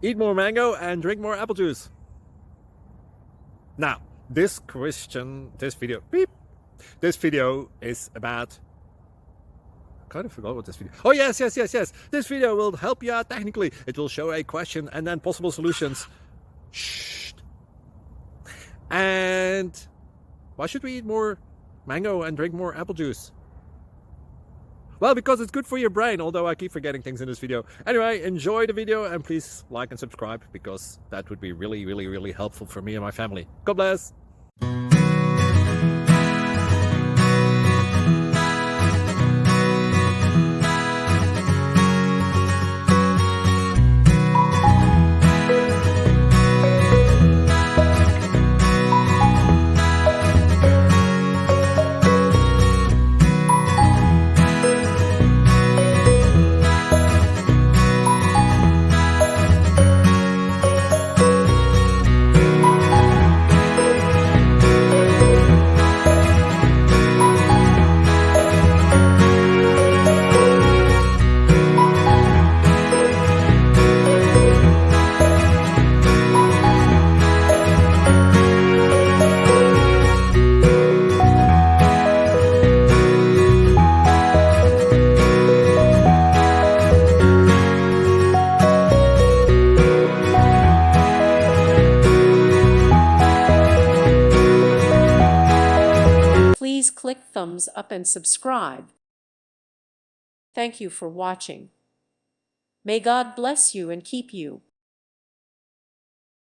Eat more mango and drink more apple juice. Now, this video is about... I kind of forgot what this video... Oh, yes. This video will help you out technically. It will show a question and then possible solutions. Shh. And why should we eat more mango and drink more apple juice? Well, because it's good for your brain, although I keep forgetting things in this video. Anyway, enjoy the video and please like and subscribe, because that would be really helpful for me and my family. God bless! Please click thumbs up and subscribe. Thank you for watching. May God bless you and keep you.